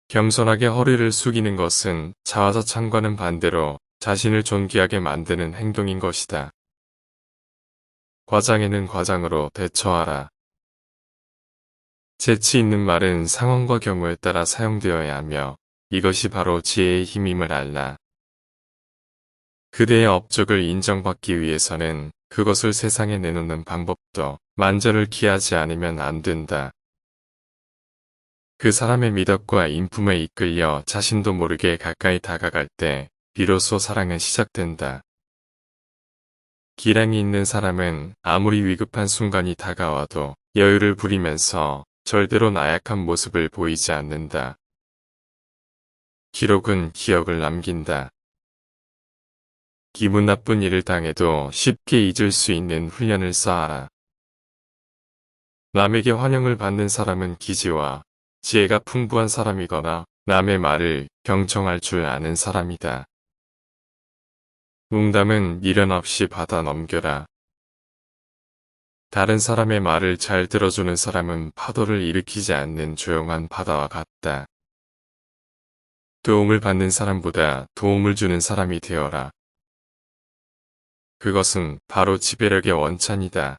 겸손하게 허리를 숙이는 것은 자화자찬과는 반대로 자신을 존귀하게 만드는 행동인 것이다. 과장에는 과장으로 대처하라. 재치 있는 말은 상황과 경우에 따라 사용되어야 하며 이것이 바로 지혜의 힘임을 알라. 그대의 업적을 인정받기 위해서는 그것을 세상에 내놓는 방법도 만전을 기하지 않으면 안 된다. 그 사람의 미덕과 인품에 이끌려 자신도 모르게 가까이 다가갈 때 비로소 사랑은 시작된다. 기량이 있는 사람은 아무리 위급한 순간이 다가와도 여유를 부리면서 절대로 나약한 모습을 보이지 않는다. 기록은 기억을 남긴다. 기분 나쁜 일을 당해도 쉽게 잊을 수 있는 훈련을 쌓아라. 남에게 환영을 받는 사람은 기지와 지혜가 풍부한 사람이거나 남의 말을 경청할 줄 아는 사람이다. 농담은 미련 없이 받아 넘겨라. 다른 사람의 말을 잘 들어주는 사람은 파도를 일으키지 않는 조용한 바다와 같다. 도움을 받는 사람보다 도움을 주는 사람이 되어라. 그것은 바로 지배력의 원천이다.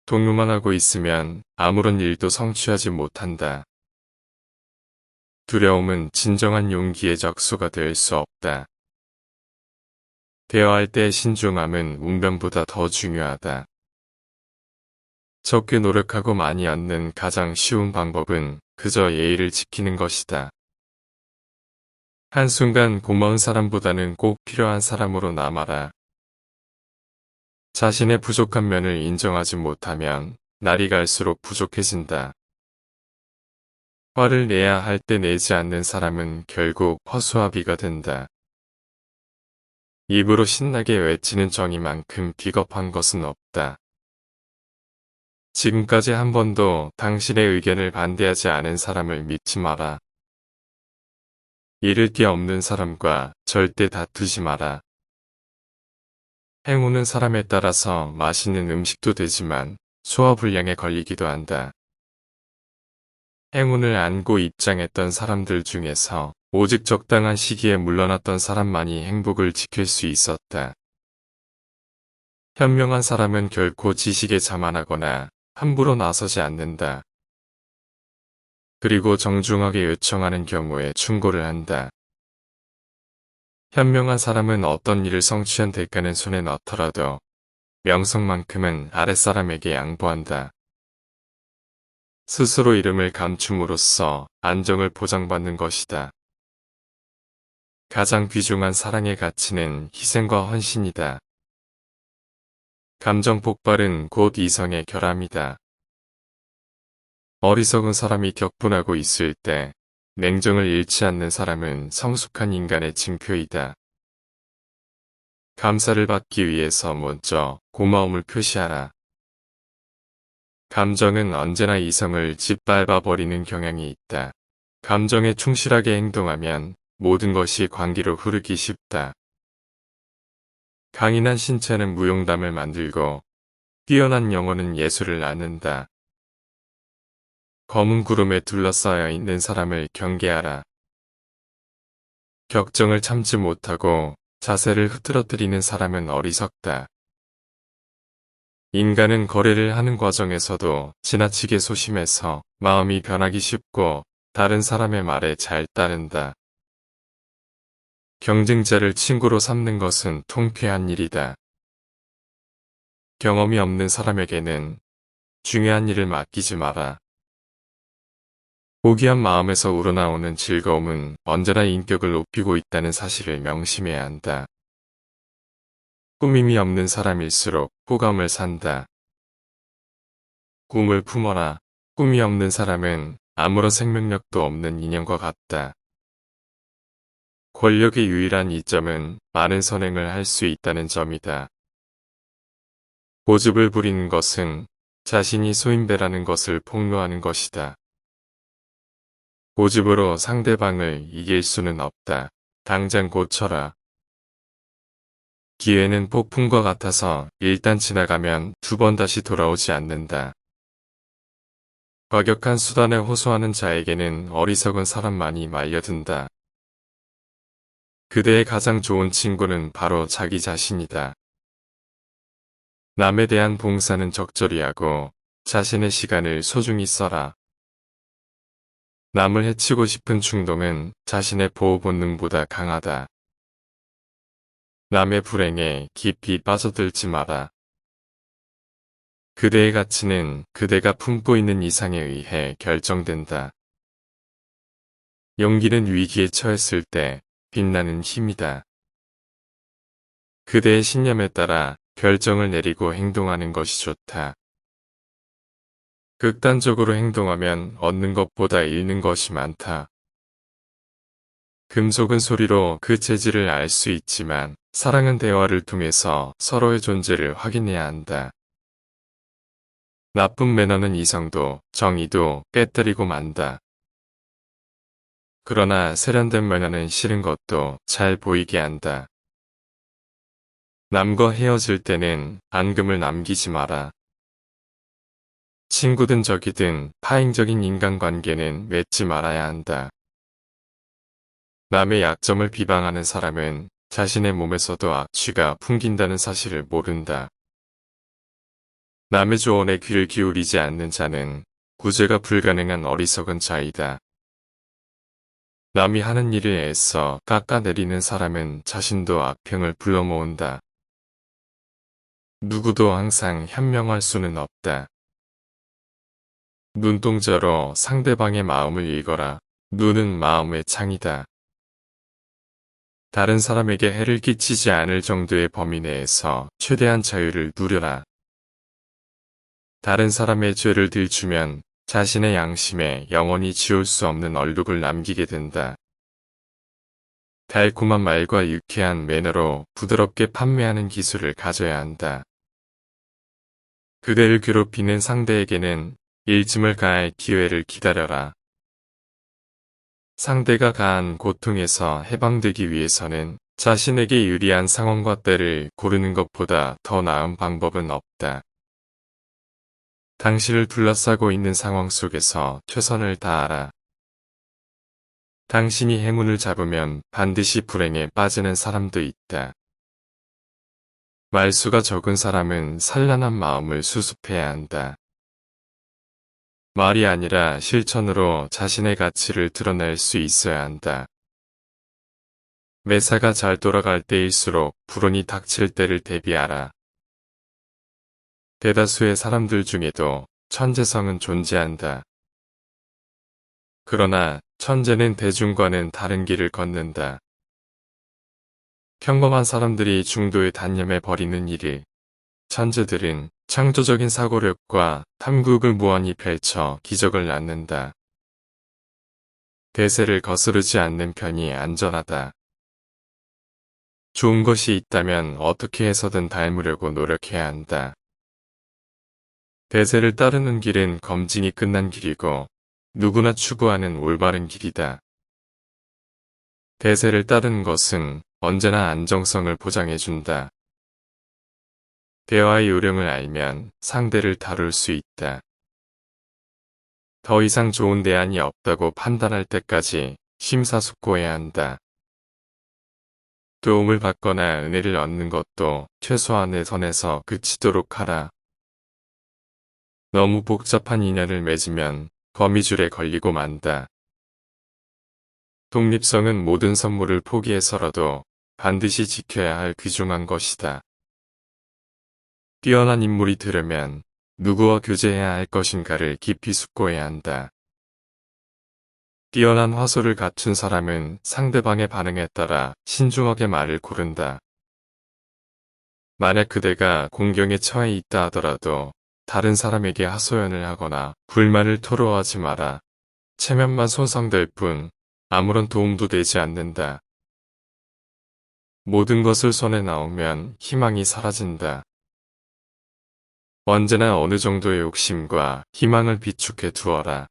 동요만 하고 있으면 아무런 일도 성취하지 못한다. 두려움은 진정한 용기의 적수가 될 수 없다. 대화할 때 신중함은 웅변보다 더 중요하다. 적게 노력하고 많이 얻는 가장 쉬운 방법은 그저 예의를 지키는 것이다. 한순간 고마운 사람보다는 꼭 필요한 사람으로 남아라. 자신의 부족한 면을 인정하지 못하면 날이 갈수록 부족해진다. 화를 내야 할 때 내지 않는 사람은 결국 허수아비가 된다. 입으로 신나게 외치는 정의만큼 비겁한 것은 없다. 지금까지 한 번도 당신의 의견을 반대하지 않은 사람을 믿지 마라. 잃을 게 없는 사람과 절대 다투지 마라. 행운은 사람에 따라서 맛있는 음식도 되지만 소화불량에 걸리기도 한다. 행운을 안고 입장했던 사람들 중에서 오직 적당한 시기에 물러났던 사람만이 행복을 지킬 수 있었다. 현명한 사람은 결코 지식에 자만하거나 함부로 나서지 않는다. 그리고 정중하게 요청하는 경우에 충고를 한다. 현명한 사람은 어떤 일을 성취한 대가는 손에 넣더라도 명성만큼은 아랫사람에게 양보한다. 스스로 이름을 감춤으로써 안정을 보장받는 것이다. 가장 귀중한 사랑의 가치는 희생과 헌신이다. 감정 폭발은 곧 이성의 결함이다. 어리석은 사람이 격분하고 있을 때 냉정을 잃지 않는 사람은 성숙한 인간의 징표이다. 감사를 받기 위해서 먼저 고마움을 표시하라. 감정은 언제나 이성을 짓밟아버리는 경향이 있다. 감정에 충실하게 행동하면 모든 것이 광기로 흐르기 쉽다. 강인한 신체는 무용담을 만들고 뛰어난 영혼은 예술을 낳는다. 검은 구름에 둘러싸여 있는 사람을 경계하라. 격정을 참지 못하고 자세를 흐트러뜨리는 사람은 어리석다. 인간은 거래를 하는 과정에서도 지나치게 소심해서 마음이 변하기 쉽고 다른 사람의 말에 잘 따른다. 경쟁자를 친구로 삼는 것은 통쾌한 일이다. 경험이 없는 사람에게는 중요한 일을 맡기지 마라. 고귀한 마음에서 우러나오는 즐거움은 언제나 인격을 높이고 있다는 사실을 명심해야 한다. 꾸밈이 없는 사람일수록 호감을 산다. 꿈을 품어라. 꿈이 없는 사람은 아무런 생명력도 없는 인형과 같다. 권력의 유일한 이점은 많은 선행을 할 수 있다는 점이다. 고집을 부리는 것은 자신이 소인배라는 것을 폭로하는 것이다. 고집으로 상대방을 이길 수는 없다. 당장 고쳐라. 기회는 폭풍과 같아서 일단 지나가면 두 번 다시 돌아오지 않는다. 과격한 수단에 호소하는 자에게는 어리석은 사람만이 말려든다. 그대의 가장 좋은 친구는 바로 자기 자신이다. 남에 대한 봉사는 적절히 하고 자신의 시간을 소중히 써라. 남을 해치고 싶은 충동은 자신의 보호 본능보다 강하다. 남의 불행에 깊이 빠져들지 마라. 그대의 가치는 그대가 품고 있는 이상에 의해 결정된다. 용기는 위기에 처했을 때 빛나는 힘이다. 그대의 신념에 따라 결정을 내리고 행동하는 것이 좋다. 극단적으로 행동하면 얻는 것보다 잃는 것이 많다. 금속은 소리로 그 재질을 알 수 있지만 사랑은 대화를 통해서 서로의 존재를 확인해야 한다. 나쁜 매너는 이성도 정의도 깨뜨리고 만다. 그러나 세련된 매너는 싫은 것도 잘 보이게 한다. 남과 헤어질 때는 앙금을 남기지 마라. 친구든 적이든 파행적인 인간관계는 맺지 말아야 한다. 남의 약점을 비방하는 사람은 자신의 몸에서도 악취가 풍긴다는 사실을 모른다. 남의 조언에 귀를 기울이지 않는 자는 구제가 불가능한 어리석은 자이다. 남이 하는 일을 애써 깎아내리는 사람은 자신도 악평을 불러 모은다. 누구도 항상 현명할 수는 없다. 눈동자로 상대방의 마음을 읽어라. 눈은 마음의 창이다. 다른 사람에게 해를 끼치지 않을 정도의 범위 내에서 최대한 자유를 누려라. 다른 사람의 죄를 들추면 자신의 양심에 영원히 지울 수 없는 얼룩을 남기게 된다. 달콤한 말과 유쾌한 매너로 부드럽게 판매하는 기술을 가져야 한다. 그대를 괴롭히는 상대에게는 일침을 가할 기회를 기다려라. 상대가 가한 고통에서 해방되기 위해서는 자신에게 유리한 상황과 때를 고르는 것보다 더 나은 방법은 없다. 당신을 둘러싸고 있는 상황 속에서 최선을 다하라. 당신이 행운을 잡으면 반드시 불행에 빠지는 사람도 있다. 말수가 적은 사람은 산란한 마음을 수습해야 한다. 말이 아니라 실천으로 자신의 가치를 드러낼 수 있어야 한다. 매사가 잘 돌아갈 때일수록 불운이 닥칠 때를 대비하라. 대다수의 사람들 중에도 천재성은 존재한다. 그러나 천재는 대중과는 다른 길을 걷는다. 평범한 사람들이 중도에 단념해 버리는 일을 천재들은 창조적인 사고력과 탐구를 무한히 펼쳐 기적을 낳는다. 대세를 거스르지 않는 편이 안전하다. 좋은 것이 있다면 어떻게 해서든 닮으려고 노력해야 한다. 대세를 따르는 길은 검증이 끝난 길이고 누구나 추구하는 올바른 길이다. 대세를 따르는 것은 언제나 안정성을 보장해준다. 대화의 요령을 알면 상대를 다룰 수 있다. 더 이상 좋은 대안이 없다고 판단할 때까지 심사숙고해야 한다. 도움을 받거나 은혜를 얻는 것도 최소한의 선에서 그치도록 하라. 너무 복잡한 인연을 맺으면 거미줄에 걸리고 만다. 독립성은 모든 선물을 포기해서라도 반드시 지켜야 할 귀중한 것이다. 뛰어난 인물이 되려면 누구와 교제해야 할 것인가를 깊이 숙고해야 한다. 뛰어난 화소를 갖춘 사람은 상대방의 반응에 따라 신중하게 말을 고른다. 만약 그대가 공경에 처해 있다 하더라도 다른 사람에게 하소연을 하거나 불만을 토로하지 마라. 체면만 손상될 뿐 아무런 도움도 되지 않는다. 모든 것을 손에 넣으면 희망이 사라진다. 언제나 어느 정도의 욕심과 희망을 비축해 두어라.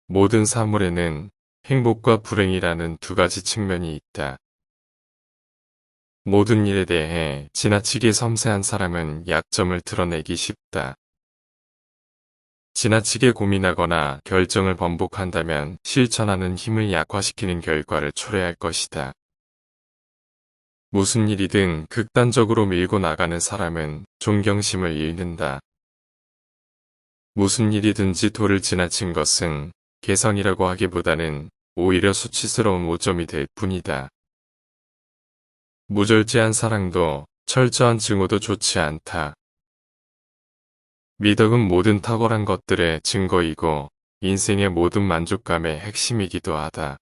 모든 사물에는 행복과 불행이라는 두 가지 측면이 있다. 모든 일에 대해 지나치게 섬세한 사람은 약점을 드러내기 쉽다. 지나치게 고민하거나 결정을 번복한다면 실천하는 힘을 약화시키는 결과를 초래할 것이다. 무슨 일이든 극단적으로 밀고 나가는 사람은 존경심을 잃는다. 무슨 일이든지 도를 지나친 것은 개성이라고 하기보다는 오히려 수치스러운 오점이 될 뿐이다. 무절제한 사랑도 철저한 증오도 좋지 않다. 미덕은 모든 탁월한 것들의 증거이고 인생의 모든 만족감의 핵심이기도 하다.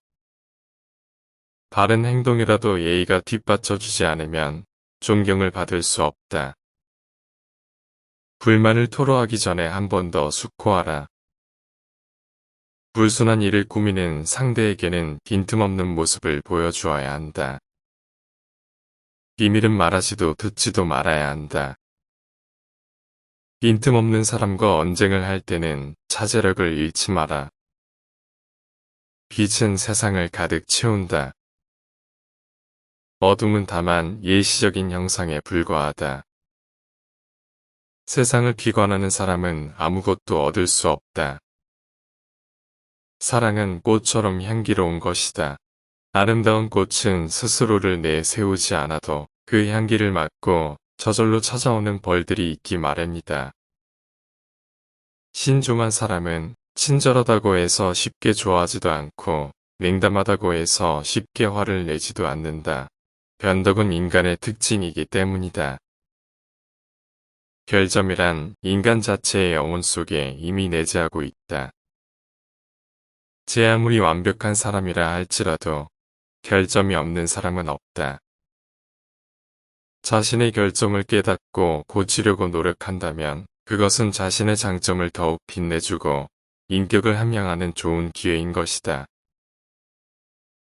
바른 행동이라도 예의가 뒷받쳐주지 않으면 존경을 받을 수 없다. 불만을 토로하기 전에 한 번 더 숙고하라. 불순한 일을 꾸미는 상대에게는 빈틈없는 모습을 보여주어야 한다. 비밀은 말하지도 듣지도 말아야 한다. 빈틈없는 사람과 언쟁을 할 때는 자제력을 잃지 마라. 빛은 세상을 가득 채운다. 어둠은 다만 일시적인 형상에 불과하다. 세상을 기관하는 사람은 아무것도 얻을 수 없다. 사랑은 꽃처럼 향기로운 것이다. 아름다운 꽃은 스스로를 내세우지 않아도 그 향기를 맡고 저절로 찾아오는 벌들이 있기 마련이다. 신중한 사람은 친절하다고 해서 쉽게 좋아하지도 않고 냉담하다고 해서 쉽게 화를 내지도 않는다. 변덕은 인간의 특징이기 때문이다. 결점이란 인간 자체의 영혼 속에 이미 내재하고 있다. 제 아무리 완벽한 사람이라 할지라도 결점이 없는 사람은 없다. 자신의 결점을 깨닫고 고치려고 노력한다면 그것은 자신의 장점을 더욱 빛내주고 인격을 함양하는 좋은 기회인 것이다.